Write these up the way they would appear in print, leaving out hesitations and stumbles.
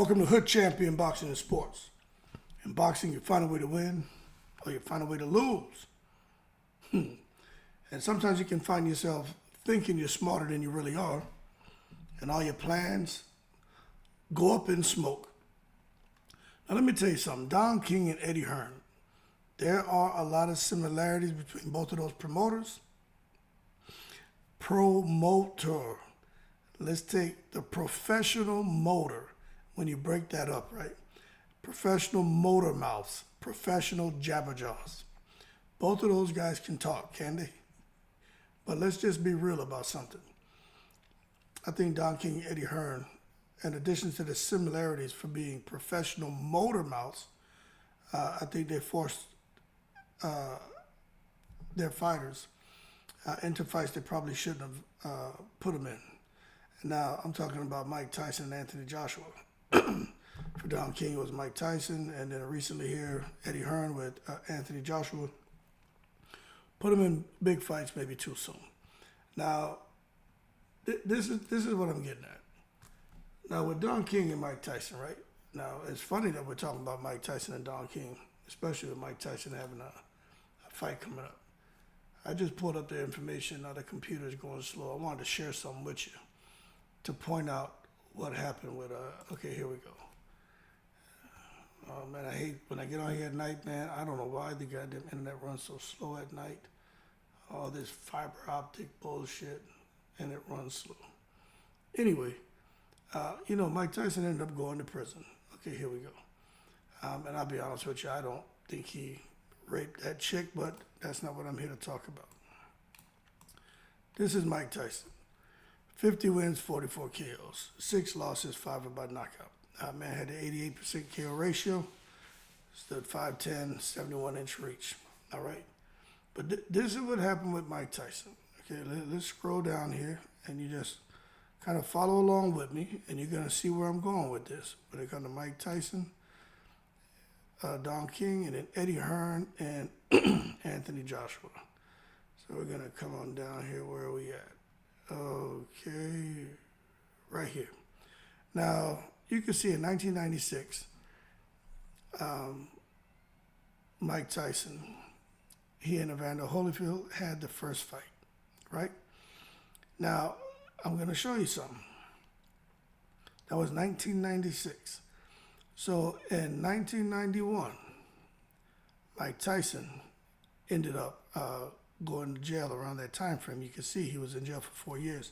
Welcome to Hood Champion Boxing and Sports. In boxing, you find a way to win or you find a way to lose. And sometimes you can find yourself thinking you're smarter than you really are, and all your plans go up in smoke. Now, let me tell you something. Don King and Eddie Hearn, there are a lot of similarities between both of those promoters. Promoter. Let's take the professional motor. When you break that up, right? Professional motor mouths, professional jabberjaws. Both of those guys can talk, can they? But let's just be real about something. I think Don King and Eddie Hearn, in addition to the similarities for being professional motor mouths, I think they forced their fighters into fights they probably shouldn't have put them in. And now I'm talking about Mike Tyson and Anthony Joshua. For Don King, it was Mike Tyson, and then recently here, Eddie Hearn with Anthony Joshua. Put him in big fights maybe too soon. Now, this is what I'm getting at. Now, with Don King and Mike Tyson, right? Now, it's funny that we're talking about Mike Tyson and Don King, especially with Mike Tyson having a fight coming up. I just pulled up the information. Now the computer is going slow. I wanted to share something with you to point out what happened with, okay, here we go. Oh, man, I hate when I get on here at night, man. I don't know why the goddamn internet runs so slow at night. All this fiber optic bullshit, and it runs slow. Anyway, Mike Tyson ended up going to prison. Okay, here we go. And I'll be honest with you, I don't think he raped that chick, but that's not what I'm here to talk about. This is Mike Tyson. 50 wins, 44 KOs, 6 losses, 5 by knockout. Man had an 88% KO ratio, stood 5'10", 71-inch reach. All right. But this is what happened with Mike Tyson. Okay, let's scroll down here, and you just kind of follow along with me, and you're going to see where I'm going with this. When it comes to Mike Tyson, Don King, and then Eddie Hearn, and Anthony Joshua. So we're going to come on down here. Where are we at? Okay, right here. Now, you can see in 1996, Mike Tyson, he and Evander Holyfield had the first fight, right? Now, I'm going to show you something. That was 1996. So in 1991, Mike Tyson ended up going to jail around that time frame. You can see he was in jail for 4 years.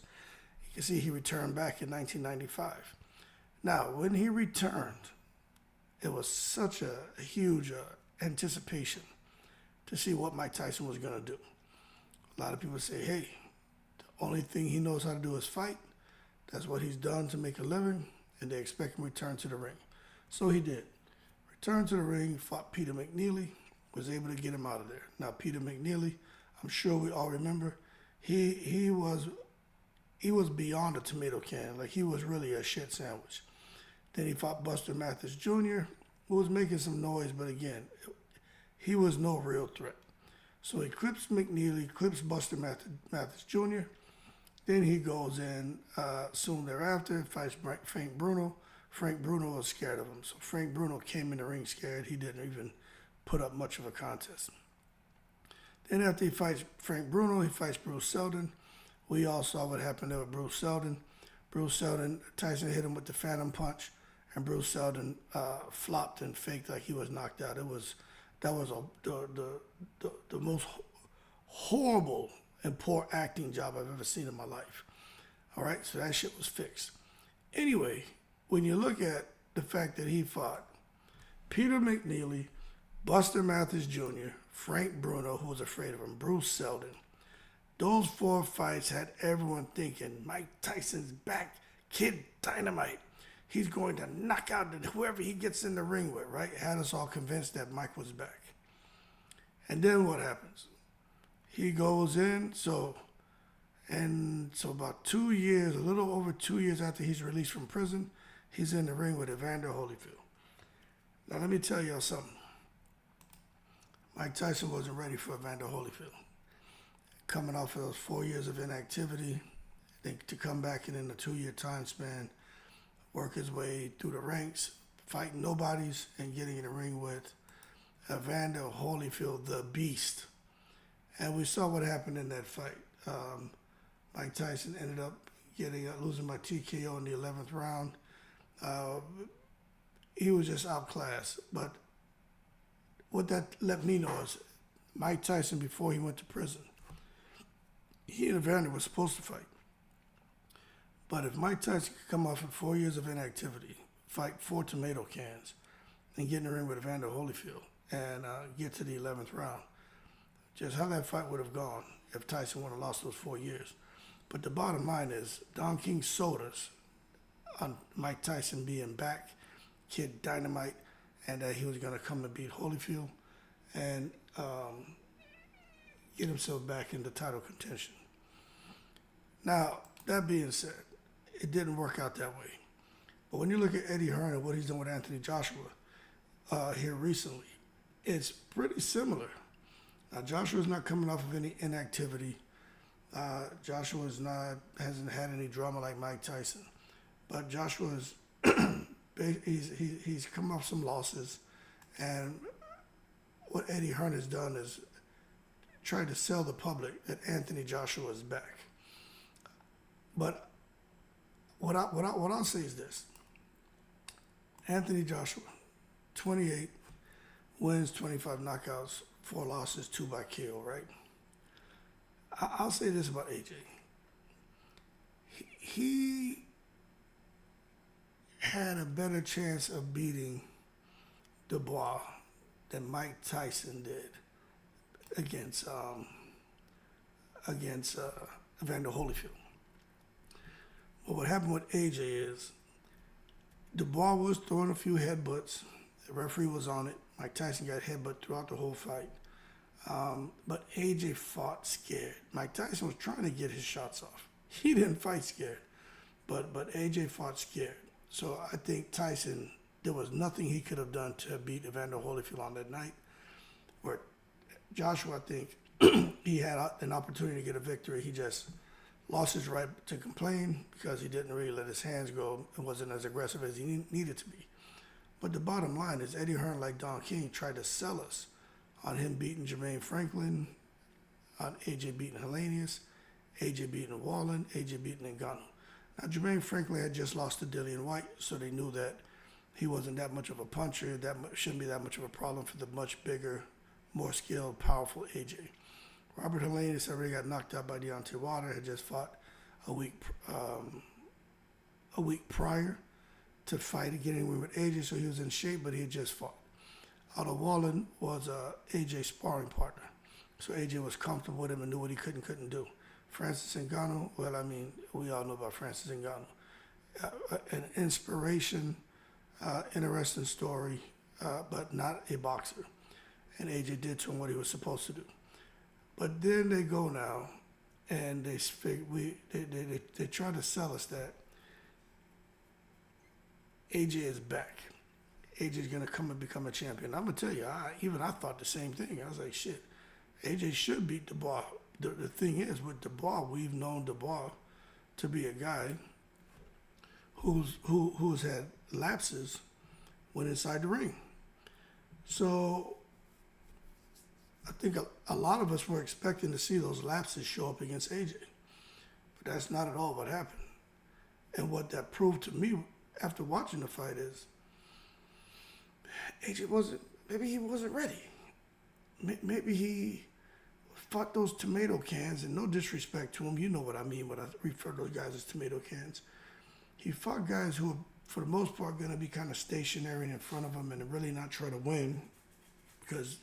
You can see he returned back in 1995. Now, when he returned, it was such a huge anticipation to see what Mike Tyson was going to do. A lot of people say, hey, the only thing he knows how to do is fight. That's what he's done to make a living, and they expect him to return to the ring. So he did. Returned to the ring, fought Peter McNeely, was able to get him out of there. Now, Peter McNeely, I'm sure we all remember, he was beyond a tomato can. Like, he was really a shit sandwich. Then he fought Buster Mathis Jr., who was making some noise, but again, he was no real threat. So he clips McNeely, clips Buster Mathis Jr., then he goes in soon thereafter, fights Frank Bruno. Frank Bruno was scared of him. So Frank Bruno came in the ring scared. He didn't even put up much of a contest. Then after he fights Frank Bruno, he fights Bruce Seldon. We all saw what happened there with Bruce Seldon. Bruce Seldon, Tyson hit him with the phantom punch, and Bruce Seldon flopped and faked like he was knocked out. That was the most horrible and poor acting job I've ever seen in my life. All right, so that shit was fixed. Anyway, when you look at the fact that he fought Peter McNeely, Buster Mathis Jr., Frank Bruno, who was afraid of him, Bruce Seldon, those 4 fights had everyone thinking, Mike Tyson's back, Kid Dynamite. He's going to knock out whoever he gets in the ring with, right? Had us all convinced that Mike was back. And then what happens? He goes in, so about 2 years, a little over 2 years after he's released from prison, he's in the ring with Evander Holyfield. Now, let me tell y'all something. Mike Tyson wasn't ready for Evander Holyfield. Coming off of those 4 years of inactivity, I think to come back in a 2-year time span work his way through the ranks, fighting nobodies, and getting in the ring with Evander Holyfield, the Beast. And we saw what happened in that fight. Mike Tyson ended up losing by TKO in the 11th round. He was just outclassed. But what that let me know is Mike Tyson, before he went to prison, he and Evander were supposed to fight. But if Mike Tyson could come off of 4 years of inactivity, fight 4 tomato cans, and get in the ring with Evander Holyfield and get to the 11th round, just how that fight would have gone if Tyson would have lost those 4 years. But the bottom line is Don King sold us on Mike Tyson being back, Kid Dynamite, and that he was going to come and beat Holyfield and get himself back into title contention. Now, that being said, it didn't work out that way. But when you look at Eddie Hearn and what he's done with Anthony Joshua here recently, it's pretty similar. Now, Joshua's not coming off of any inactivity. Joshua hasn't had any drama like Mike Tyson. But Joshua's he's come off some losses, and what Eddie Hearn has done is tried to sell the public that Anthony Joshua is back. But what I'll say is this: Anthony Joshua, 28 wins, 25 knockouts, 4 losses, 2 by KO. Right? I'll say this about AJ: he had a better chance of beating Dubois than Mike Tyson did against Evander Holyfield. But what happened with AJ is Dubois was throwing a few headbutts. The referee was on it. Mike Tyson got headbutt throughout the whole fight. But AJ fought scared. Mike Tyson was trying to get his shots off. He didn't fight scared, but AJ fought scared. So I think Tyson, there was nothing he could have done to beat Evander Holyfield on that night. Where Joshua, I think, he had an opportunity to get a victory. He just lost his right to complain because he didn't really let his hands go and wasn't as aggressive as he needed to be. But the bottom line is Eddie Hearn, like Don King, tried to sell us on him beating Jermaine Franklin, on AJ beating Hellenius, AJ beating Wallen, AJ beating Ngannou. Now, Jermaine Franklin had just lost to Dillian White, so they knew that he wasn't that much of a puncher, shouldn't be that much of a problem for the much bigger, more skilled, powerful AJ. Robert Hellenius already got knocked out by Deontay Wilder, had just fought a week prior to fight again with AJ, so he was in shape, but he had just fought. Otto Wallen was AJ's sparring partner, so AJ was comfortable with him and knew what he could and couldn't do. Francis Ngannou, well, I mean, we all know about Francis Ngannou. An inspiration, interesting story, but not a boxer. And AJ did to him what he was supposed to do. But then they go now, and they try to sell us that AJ is back. AJ is going to come and become a champion. I'm going to tell you, I thought the same thing. I was like, shit, AJ should beat Dubois. The thing is, with Dubois, we've known Dubois to be a guy who's had lapses when inside the ring. So I think a lot of us were expecting to see those lapses show up against AJ. But that's not at all what happened. And what that proved to me after watching the fight is AJ maybe he wasn't ready. Maybe he fought those tomato cans, and no disrespect to him, you know what I mean when I refer to those guys as tomato cans. He fought guys who are, for the most part, going to be kind of stationary in front of him and really not try to win because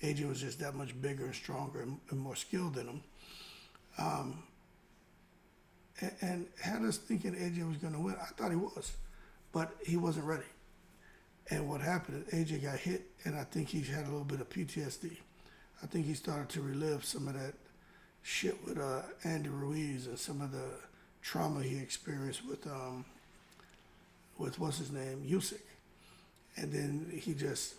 AJ was just that much bigger and stronger and more skilled than him. And had us thinking AJ was going to win. I thought he was, but he wasn't ready. And what happened is AJ got hit, and I think he had a little bit of PTSD. I think he started to relive some of that shit with Andy Ruiz and some of the trauma he experienced with what's his name, Usyk. And then it just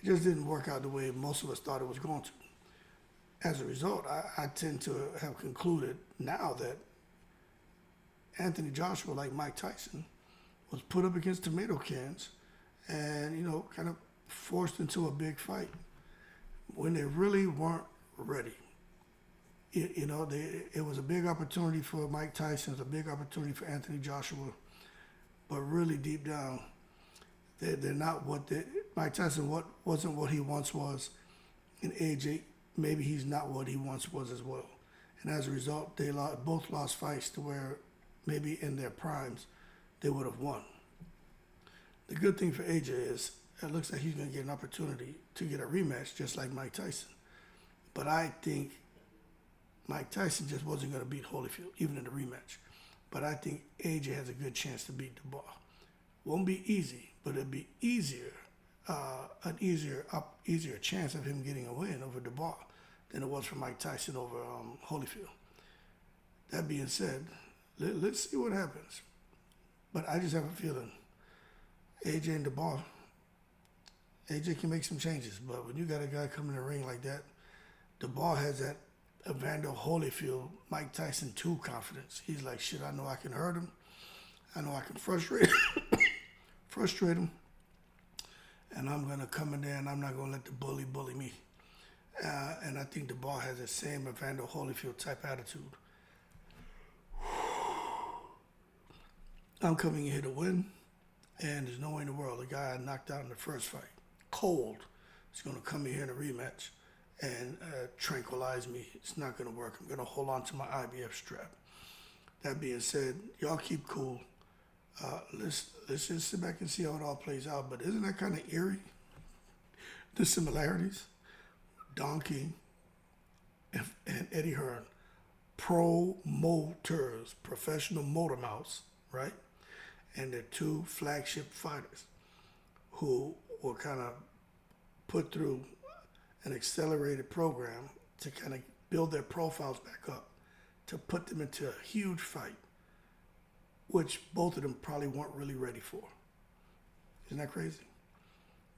didn't work out the way most of us thought it was going to. As a result, I tend to have concluded now that Anthony Joshua, like Mike Tyson, was put up against tomato cans and, kind of forced into a big fight when they really weren't ready. It was a big opportunity for Mike Tyson, it was a big opportunity for Anthony Joshua, but really deep down, they're not Mike Tyson wasn't what he once was, and AJ, maybe he's not what he once was as well. And as a result, they both lost fights to where maybe in their primes they would have won. The good thing for AJ is it looks like he's going to get an opportunity to get a rematch just like Mike Tyson. But I think Mike Tyson just wasn't going to beat Holyfield, even in the rematch. But I think AJ has a good chance to beat Dubois. Won't be easy, but it'll be an easier chance of him getting a win over Dubois than it was for Mike Tyson over Holyfield. That being said, let's see what happens. But I just have a feeling AJ and Dubois, AJ can make some changes, but when you got a guy coming in the ring like that, Dubois has that Evander Holyfield, Mike Tyson 2 confidence. He's like, shit, I know I can hurt him. I know I can frustrate him. And I'm going to come in there and I'm not going to let the bully me. And I think Dubois has the same Evander Holyfield type attitude. I'm coming in here to win, and there's no way in the world the guy I knocked out in the first fight, cold, is going to come in here in a rematch and tranquilize me. It's not going to work. I'm going to hold on to my IBF strap. That being said, y'all keep cool. Let's just sit back and see how it all plays out. But isn't that kind of eerie? The similarities. Donkey and Eddie Hearn, promoters, professional motor mouths, right? And they're 2 flagship fighters who were kind of put through an accelerated program to kind of build their profiles back up, to put them into a huge fight, which both of them probably weren't really ready for. Isn't that crazy?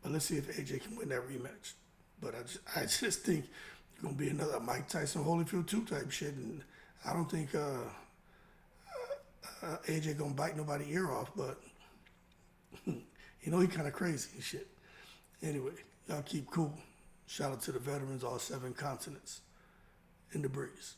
But let's see if AJ can win that rematch. But I just think it's going to be another Mike Tyson Holyfield 2 type shit. And I don't think AJ going to bite nobody's ear off, but he kind of crazy and shit. Anyway, y'all keep cool. Shout out to the veterans, all 7 continents. In the breeze.